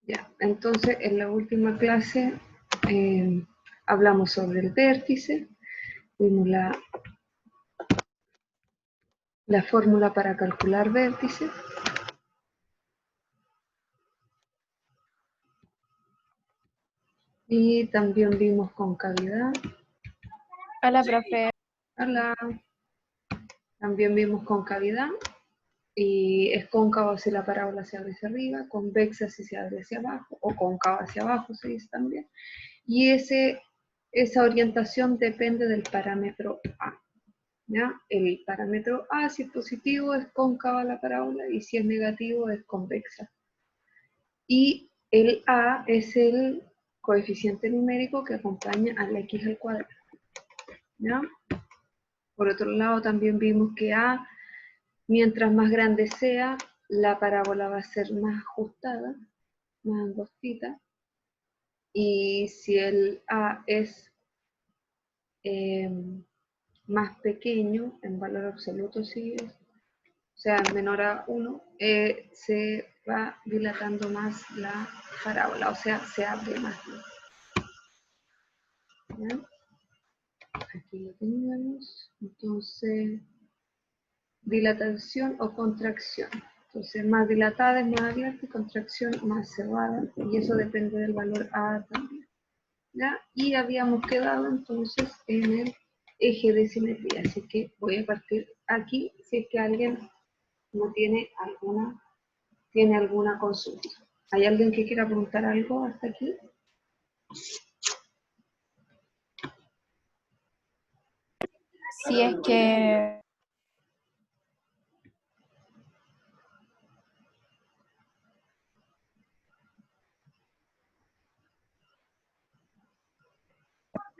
Ya, entonces en la última clase hablamos sobre el vértice, vimos la fórmula para calcular vértices. Y también vimos concavidad. Hola, profe. Hola. También vimos concavidad. Y es cóncavo si la parábola se abre hacia arriba, convexa si se abre hacia abajo, o cóncava hacia abajo se dice también. Y esa orientación depende del parámetro A. ¿Ya? El parámetro A, si es positivo, es cóncava la parábola, y si es negativo, es convexa. Y el A es el coeficiente numérico que acompaña al x al cuadrado. ¿Ya? Por otro lado, también vimos que A, mientras más grande sea, la parábola va a ser más ajustada, más angostita. Y si el A es más pequeño, en valor absoluto sí es, o sea, menor a 1, se va dilatando más la parábola, o sea, se abre más. ¿Ya? Aquí lo teníamos. Entonces, dilatación o contracción. Entonces, más dilatada es más abierta y contracción más cerrada. Y eso depende del valor A también. ¿Ya? Y habíamos quedado entonces en el eje de simetría. Así que voy a partir aquí si es que alguien no tiene alguna consulta. ¿Hay alguien que quiera preguntar algo hasta aquí? Si es que...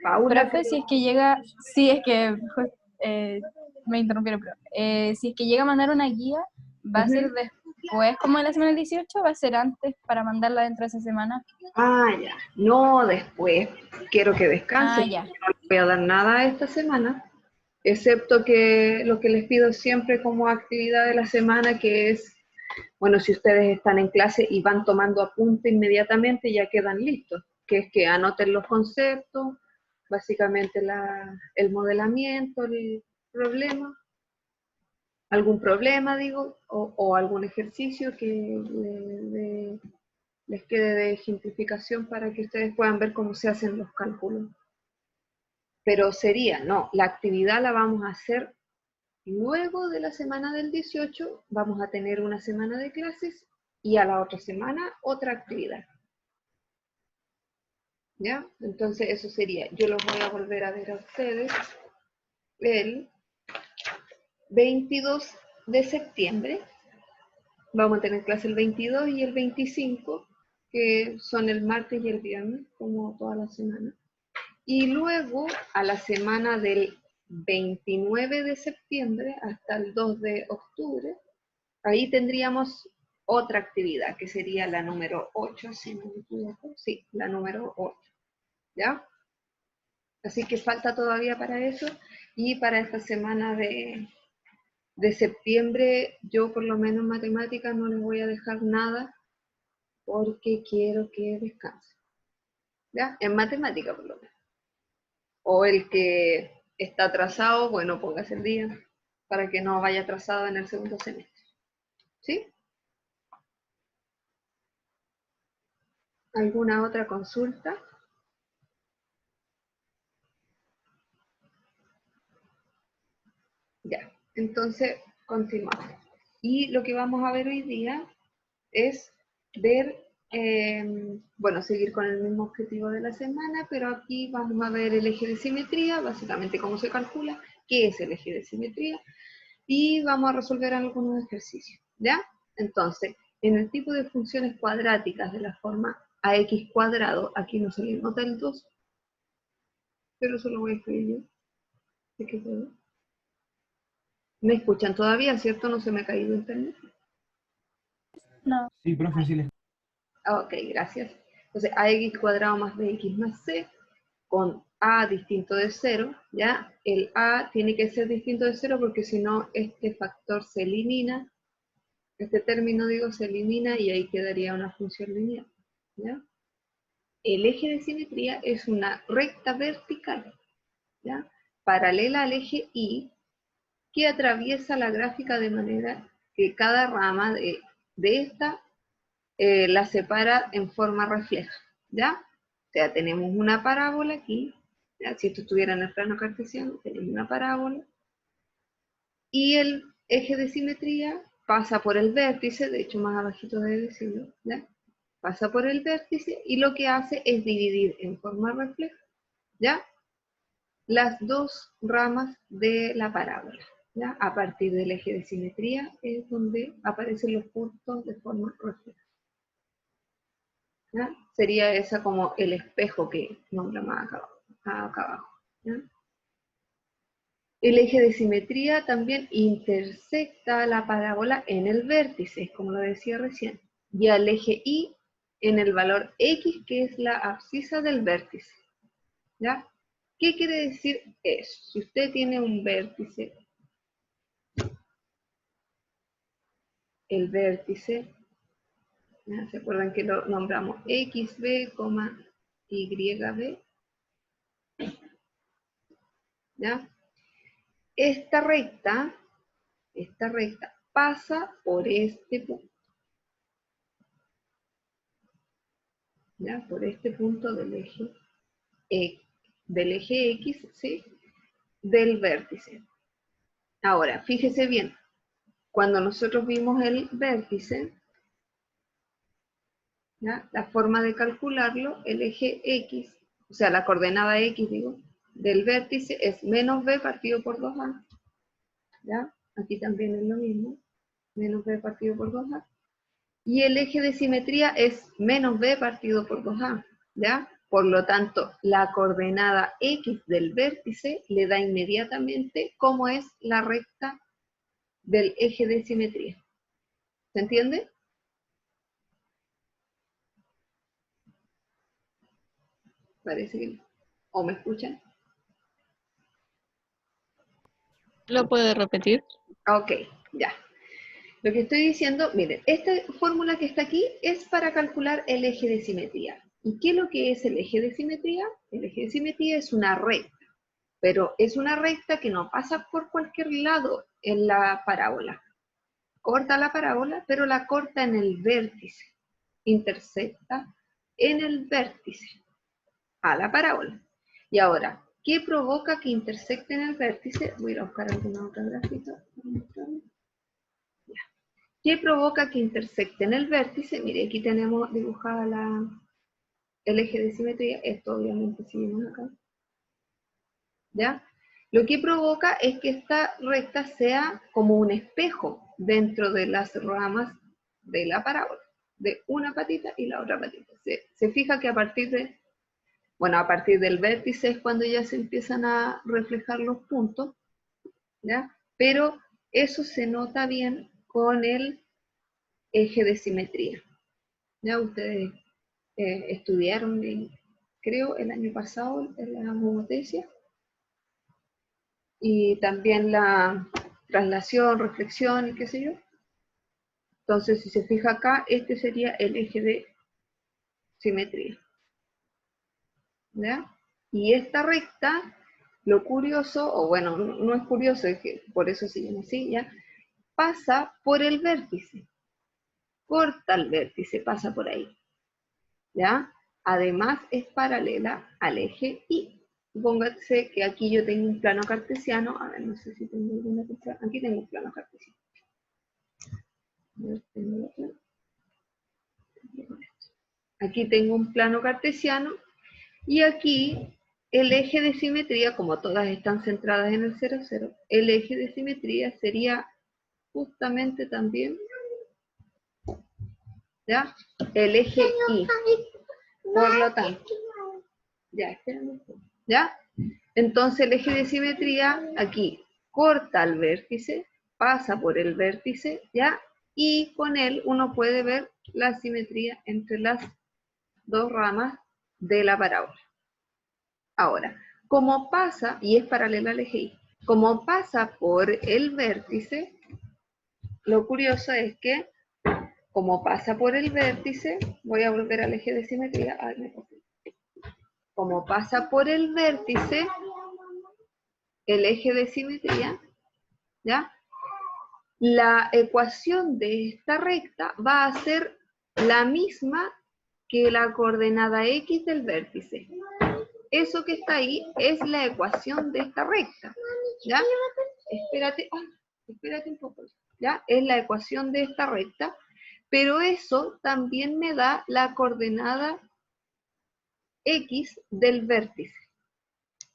Paula, Profe, si es que llega... Si es que... me interrumpieron, pero... si es que llega a mandar una guía, ¿va a ser después como de la semana 18 o va a ser antes para mandarla dentro de esa semana? Ah, ya. No, después. Quiero que descansen. Ah, ya. No les voy a dar nada esta semana, excepto que lo que les pido siempre como actividad de la semana, que es, bueno, si ustedes están en clase y van tomando apunte inmediatamente, ya quedan listos, que es que anoten los conceptos, básicamente el modelamiento, el problema, algún problema, digo, o algún ejercicio que les quede de ejemplificación para que ustedes puedan ver cómo se hacen los cálculos. Pero sería, no, la actividad la vamos a hacer luego de la semana del 18, vamos a tener una semana de clases y a la otra semana otra actividad. ¿Ya? Entonces eso sería, yo los voy a volver a ver a ustedes el 22 de septiembre. Vamos a tener clase el 22 y el 25, que son el martes y el viernes, como toda la semana. Y luego, a la semana del 29 de septiembre hasta el 2 de octubre, ahí tendríamos otra actividad, que sería la número 8, si no me equivoco. Sí, la número 8. ¿Ya? Así que falta todavía para eso. Y para esta semana de septiembre, yo por lo menos en matemáticas no les voy a dejar nada porque quiero que descansen. ¿Ya? En matemática por lo menos. O el que está atrasado, bueno, póngase el día para que no vaya atrasado en el segundo semestre. ¿Sí? ¿Alguna otra consulta? Ya, entonces continuamos. Y lo que vamos a ver hoy día es ver, bueno, seguir con el mismo objetivo de la semana, pero aquí vamos a ver el eje de simetría, básicamente cómo se calcula, qué es el eje de simetría, y vamos a resolver algunos ejercicios, ¿ya? Entonces, en el tipo de funciones cuadráticas de la forma ax cuadrado, aquí no se le nota el 2, pero eso lo voy a escribir yo. ¿De qué puedo? ¿Me escuchan todavía, cierto? No se me ha caído internet. No. Sí, profe, sí les... Ok, gracias. Entonces, ax cuadrado más bx más c, con a distinto de 0, ¿ya? El a tiene que ser distinto de 0 porque si no, este factor se elimina, este término, digo, se elimina y ahí quedaría una función lineal. ¿ya? El eje de simetría es una recta vertical, ¿ya? Paralela al eje Y, que atraviesa la gráfica de manera que cada rama de esta la separa en forma refleja, ¿ya? O sea, tenemos una parábola aquí, ¿ya? Si esto estuviera en el plano cartesiano, tenemos una parábola, y el eje de simetría pasa por el vértice, de hecho más abajito debe decirlo, ¿ya? Pasa por el vértice y lo que hace es dividir en forma refleja, ¿ya? Las dos ramas de la parábola, ¿ya? A partir del eje de simetría es donde aparecen los puntos de forma refleja, ¿ya? Sería esa como el espejo que nombramos acá abajo, ¿ya? El eje de simetría también intersecta la parábola en el vértice, como lo decía recién, y al eje Y en el valor X, que es la abscisa del vértice, ¿ya? ¿Qué quiere decir eso? Si usted tiene un vértice, el vértice, ¿ya? ¿Se acuerdan que lo nombramos XB, YB? ¿Ya? Esta recta pasa por este punto, ¿ya? Por este punto del eje X, ¿sí? Del vértice. Ahora, fíjese bien, cuando nosotros vimos el vértice, ¿ya? La forma de calcularlo, el eje X, o sea, la coordenada X, digo, del vértice es menos b partido por 2a, ¿ya? Aquí también es lo mismo, menos b partido por 2a. Y el eje de simetría es menos b partido por 2a, ¿ya? Por lo tanto, la coordenada X del vértice le da inmediatamente cómo es la recta del eje de simetría. ¿Se entiende? Parece que no. ¿O me escuchan? ¿Lo puede repetir? Ok, ya. Lo que estoy diciendo, miren, esta fórmula que está aquí es para calcular el eje de simetría. ¿Y qué es lo que es el eje de simetría? El eje de simetría es una recta, pero es una recta que no pasa por cualquier lado en la parábola. Corta la parábola, pero la corta en el vértice. Intersecta en el vértice a la parábola. Y ahora, ¿qué provoca que intersecte en el vértice? Voy a buscar alguna otra gráfica para mostrarles. ¿Qué provoca que intersecte en el vértice? Mire, aquí tenemos dibujada el eje de simetría. Esto obviamente seguimos acá. ¿Ya? Lo que provoca es que esta recta sea como un espejo dentro de las ramas de la parábola, de una patita y la otra patita. Se fija que a partir del vértice es cuando ya se empiezan a reflejar los puntos, ¿ya? Pero eso se nota bien con el eje de simetría. Ya ustedes estudiaron, creo, el año pasado en la homotesia, y también la traslación, reflexión y qué sé yo. Entonces, si se fija acá, este sería el eje de simetría, ¿ya? Y esta recta, lo curioso, o bueno, no es curioso, es que por eso se llama así, ¿ya? Pasa por el vértice, corta el vértice, pasa por ahí, ¿ya? Además es paralela al eje Y. Póngase que aquí yo tengo un plano cartesiano, a ver, no sé si tengo alguna cosa, aquí tengo un plano cartesiano. Aquí tengo un plano cartesiano y aquí el eje de simetría, como todas están centradas en el 0, 0, el eje de simetría sería justamente también, ¿ya? El eje Y. Por lo tanto, ya, espérame, ¿ya? Entonces el eje de simetría aquí corta el vértice, pasa por el vértice, ¿ya? Y con él uno puede ver la simetría entre las dos ramas de la parábola. Ahora, como pasa, y es paralela al eje Y, como pasa por el vértice, lo curioso es que como pasa por el vértice, voy a volver al eje de simetría. Ay, me confundí. Como pasa por el vértice, el eje de simetría, ¿ya? La ecuación de esta recta va a ser la misma que la coordenada X del vértice. Eso que está ahí es la ecuación de esta recta, ¿ya? Espérate un poco, ¿ya? Es la ecuación de esta recta, pero eso también me da la coordenada X del vértice.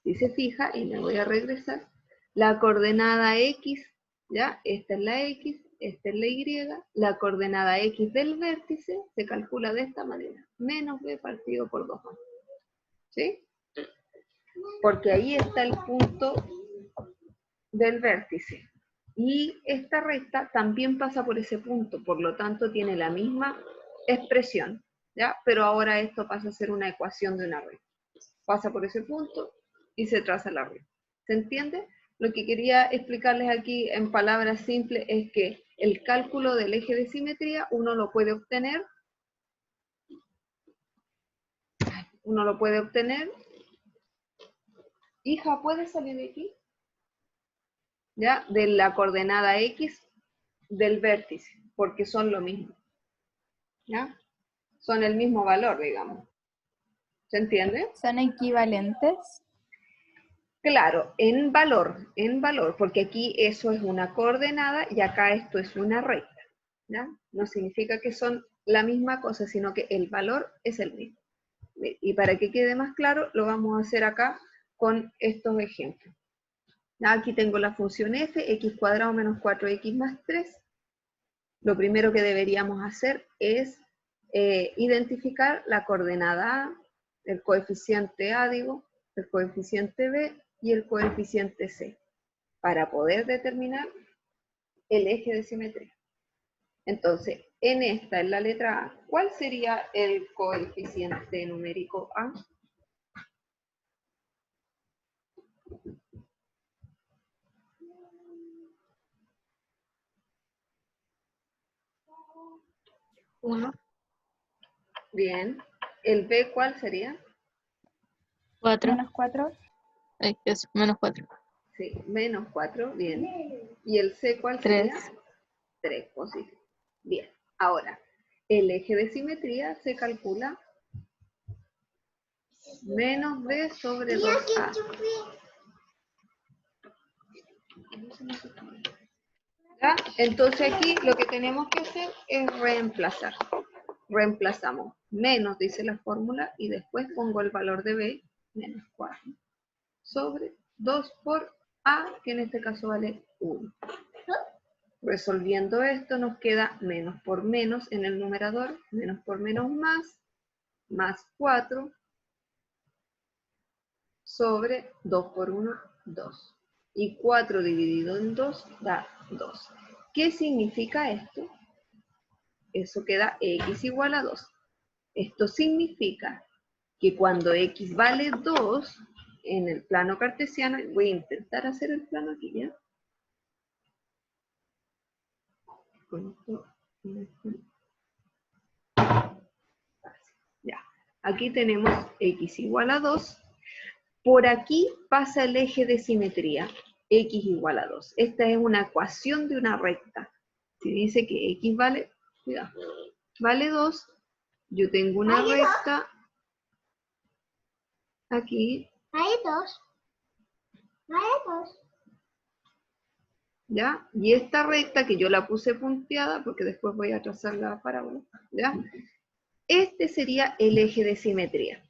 Si se fija, y me voy a regresar, la coordenada X, ¿ya? Esta es la X, esta es la Y, la coordenada X del vértice se calcula de esta manera, menos B partido por 2A, ¿sí? Porque ahí está el punto del vértice. Y esta recta también pasa por ese punto, por lo tanto tiene la misma expresión, ¿ya? Pero ahora esto pasa a ser una ecuación de una recta. Pasa por ese punto y se traza la recta. ¿Se entiende? Lo que quería explicarles aquí en palabras simples es que el cálculo del eje de simetría uno lo puede obtener hija, ¿puedes salir de aquí? ¿Ya? De la coordenada X del vértice, porque son lo mismo, ¿ya? Son el mismo valor, digamos. ¿Se entiende? ¿Son equivalentes? Claro, en valor, porque aquí eso es una coordenada y acá esto es una recta, ¿ya? No significa que son la misma cosa, sino que el valor es el mismo. Y para que quede más claro, lo vamos a hacer acá con estos ejemplos. Aquí tengo la función f, x cuadrado menos 4x más 3. Lo primero que deberíamos hacer es identificar la coordenada A, el coeficiente A, digo, el coeficiente B y el coeficiente C, para poder determinar el eje de simetría. Entonces, en esta, en la letra A, ¿cuál sería el coeficiente numérico A? Uno, Bien. ¿El B cuál sería? 4, Menos 4. eso, menos 4. Sí, menos 4, bien. ¿Y el C cuál 3, sería? 3, positivo. Bien. Ahora, el eje de simetría se calcula menos B sobre 2A. ¿Ya? Entonces aquí lo que tenemos que hacer es reemplazar. Reemplazamos. Menos, dice la fórmula, y después pongo el valor de B, menos 4, sobre 2 por A, que en este caso vale 1. Resolviendo esto nos queda menos por menos en el numerador, menos por menos más 4, sobre 2 por 1, 2. Y 4 dividido en 2 da 2. ¿Qué significa esto? Eso queda x igual a 2. Esto significa que cuando x vale 2, en el plano cartesiano, voy a intentar hacer el plano aquí, ¿ya? Con esto, ya. Aquí tenemos x igual a 2. Por aquí pasa el eje de simetría, x igual a 2. Esta es una ecuación de una recta. Si dice que x vale, cuidado, vale 2, yo tengo una recta aquí. Hay dos. ¿Ya? Y esta recta que yo la puse punteada, porque después voy a trazar la parábola, ¿ya? Este sería el eje de simetría,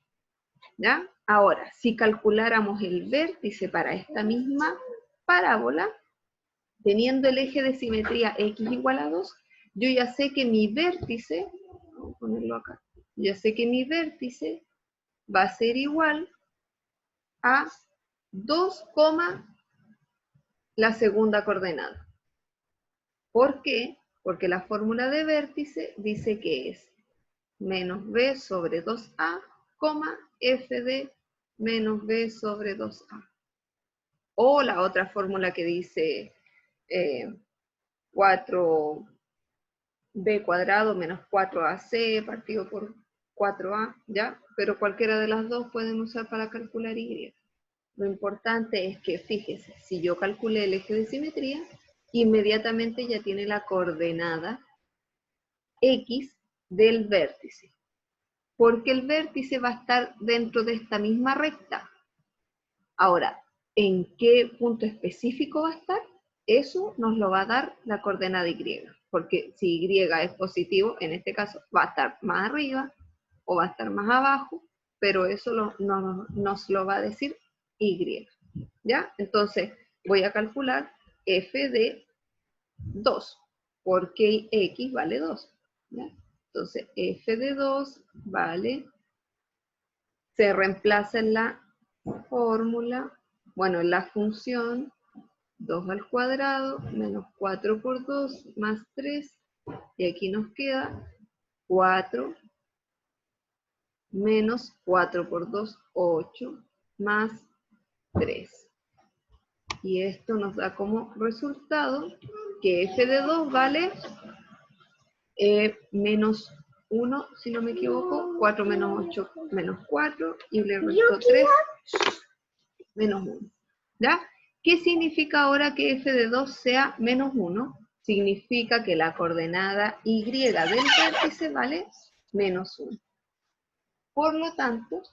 ¿ya? Ahora, si calculáramos el vértice para esta misma parábola, teniendo el eje de simetría x igual a 2, yo ya sé que mi vértice, vamos a ponerlo acá, ya sé que mi vértice va a ser igual a 2, la segunda coordenada. ¿Por qué? Porque la fórmula de vértice dice que es menos b sobre 2a, f de menos b sobre 2a. O la otra fórmula que dice 4 b cuadrado menos 4ac partido por 4a, ¿ya? Pero cualquiera de las dos pueden usar para calcular y. Lo importante es que, fíjese, si yo calculé el eje de simetría, inmediatamente ya tiene la coordenada x del vértice. Porque el vértice va a estar dentro de esta misma recta. Ahora, ¿en qué punto específico va a estar? Eso nos lo va a dar la coordenada y. Porque si y es positivo, en este caso va a estar más arriba o va a estar más abajo, pero eso nos lo va a decir y. ¿Ya? Entonces, voy a calcular f de 2, porque x vale 2. ¿Ya? Entonces, f de 2 vale, se reemplaza en la fórmula, bueno, en la función 2 al cuadrado menos 4 por 2 más 3, y aquí nos queda 4 menos 4 por 2, 8, más 3. Y esto nos da como resultado que f de 2 vale menos 1, si no me equivoco, 4 menos 8 menos 4, y le resto 3 menos 1. ¿Ya? ¿Qué significa ahora que f de 2 sea menos 1? Significa que la coordenada y del vértice vale menos 1. Por lo tanto,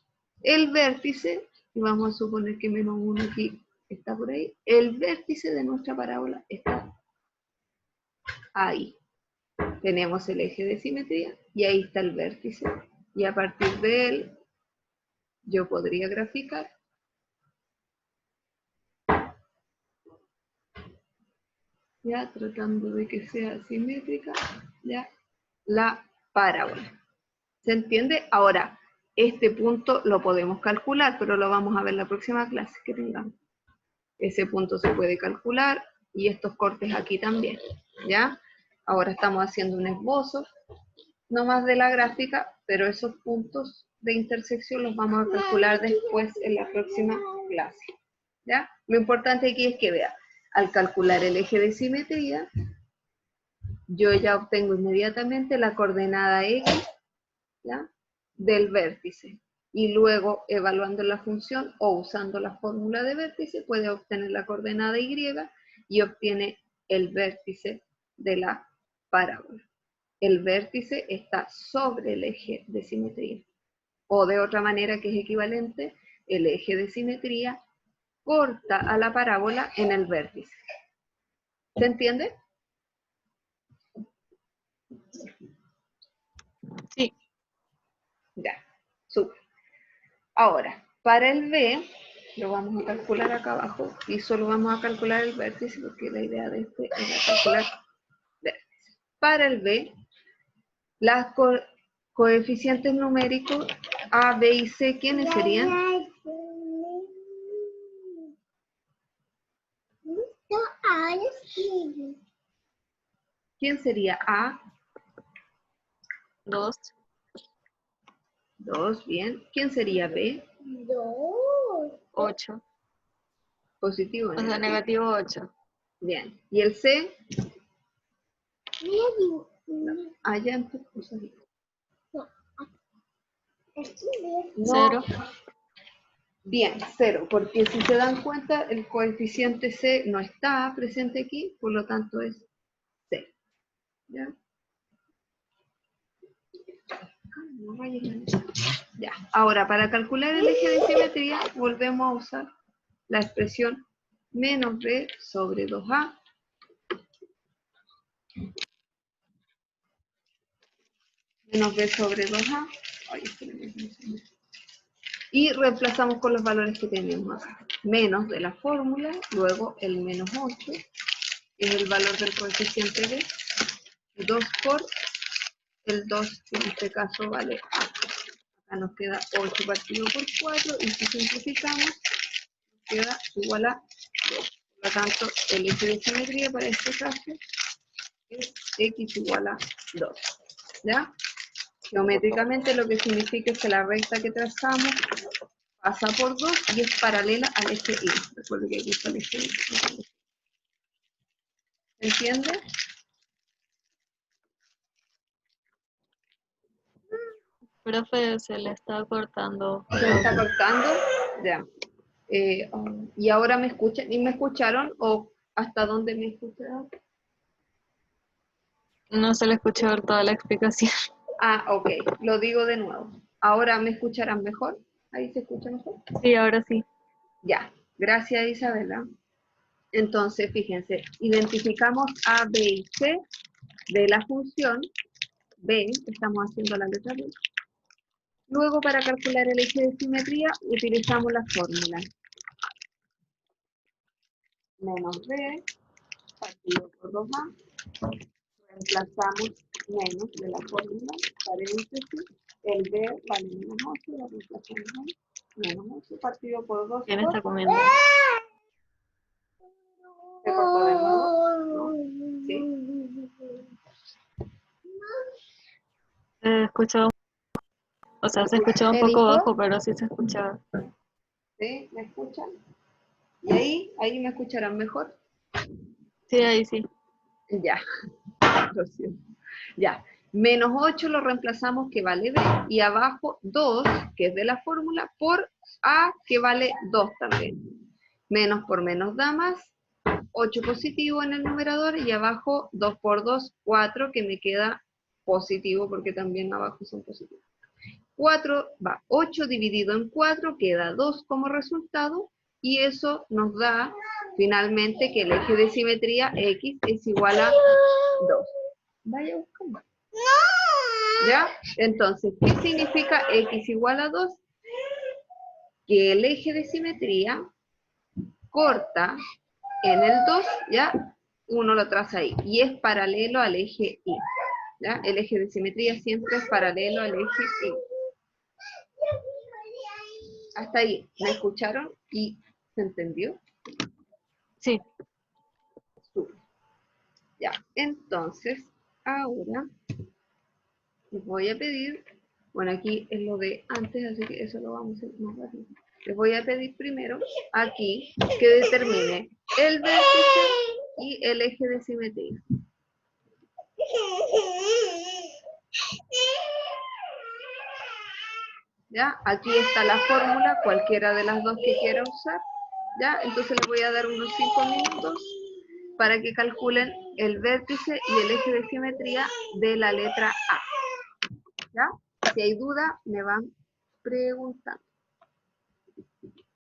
el vértice, y vamos a suponer que menos 1 aquí está por ahí, el vértice de nuestra parábola está ahí. Tenemos el eje de simetría y ahí está el vértice. Y a partir de él, yo podría graficar ya tratando de que sea simétrica, ya la parábola. ¿Se entiende? Ahora, este punto lo podemos calcular, pero lo vamos a ver en la próxima clase que tengamos. Ese punto se puede calcular y estos cortes aquí también, ¿ya? Ahora estamos haciendo un esbozo, no más de la gráfica, pero esos puntos de intersección los vamos a calcular después en la próxima clase, ¿ya? Lo importante aquí es que vea, al calcular el eje de simetría, yo ya obtengo inmediatamente la coordenada x, ¿ya?, del vértice. Y luego, evaluando la función o usando la fórmula de vértice, puede obtener la coordenada y y obtiene el vértice de la parábola. El vértice está sobre el eje de simetría. O de otra manera que es equivalente, el eje de simetría corta a la parábola en el vértice. ¿Se entiende? Sí. Ya, súper. Ahora, para el B, lo vamos a calcular acá abajo y solo vamos a calcular el vértice porque la idea de este era calcular vértice. Para el B, las coeficientes numéricos A, B y C, ¿quiénes serían? ¿Quién sería A? 2. 2, bien. ¿Quién sería B? 8. Positivo o O sea, negativo 8. Bien. ¿Y el C? Allá en tus cosas. No. 0. Bien, 0, porque si se dan cuenta, el coeficiente C no está presente aquí, por lo tanto es 0. ¿Ya? Ya. Ahora, para calcular el eje de simetría, volvemos a usar la expresión menos b sobre 2a. Menos b sobre 2a. Ay, y reemplazamos con los valores que tenemos acá. Menos de la fórmula, luego el menos 8, que es el valor del coeficiente b. 2 por el 2, que en este caso vale a. Acá nos queda 8 partido por 4, y si simplificamos, nos queda igual a 2. Por lo tanto, el eje de simetría para este caso es x igual a 2. ¿Ya? Geométricamente lo que significa es que la recta que trazamos pasa por 2 y es paralela al eje Y. Recuerden que aquí está el eje Y. ¿Se entiende? Profe, se le está cortando. ¿Se me está cortando? Ya. ¿Y ahora me escuchan? ¿Y me escucharon? ¿O hasta dónde me escucharon? No se le escuchó toda la explicación. Ah, ok. Lo digo de nuevo. ¿Ahora me escucharán mejor? ¿Ahí se escucha mejor? Sí, ahora sí. Ya. Gracias, Isabela. Entonces, fíjense, identificamos A, B y C de la función B, estamos haciendo la letra B. Luego, para calcular el eje de simetría, utilizamos la fórmula. Menos B, partido por 2A. Reemplazamos menos de la fórmula, paréntesis. El B vale menos 8, lo reemplazamos ahí. Menos 8 partido por 2 ¿Quién por... está comiendo? ¿Se cortó de nuevo? ¿No? ¿Sí? Se escuchó, o sea, se escuchó un ¿Me poco dijo? bajo, pero sí se escuchaba. ¿Sí? ¿Me escuchan? ¿Y ahí me escucharán mejor? Sí, ahí sí. Ya, lo siento. Ya, menos 8 lo reemplazamos que vale B, y abajo 2, que es de la fórmula, por A, que vale 2 también. Menos por menos da más, 8 positivo en el numerador, y abajo 2 por 2, 4, que me queda positivo, porque también abajo son positivos. 4 va, 8 dividido en 4, queda 2 como resultado, y eso nos da finalmente que el eje de simetría X es igual a 2. Vaya buscando. ¿Ya? Entonces, ¿qué significa X igual a 2? Que el eje de simetría corta en el 2, ¿ya? Uno lo traza ahí, y es paralelo al eje Y. ¿Ya? El eje de simetría siempre es paralelo al eje Y. Hasta ahí, ¿me escucharon? ¿Y se entendió? Sí. Súper. Ya, entonces, ahora les voy a pedir, bueno, aquí es lo de antes, así que eso lo vamos a hacer más rápido. Les voy a pedir primero, aquí, que determine el vértice y el eje de simetría. ¿Ya? Aquí está la fórmula, cualquiera de las dos que quiera usar. ¿Ya? Entonces les voy a dar unos 5 minutos para que calculen el vértice y el eje de simetría de la letra A. ¿Ya? Si hay duda, me van preguntando.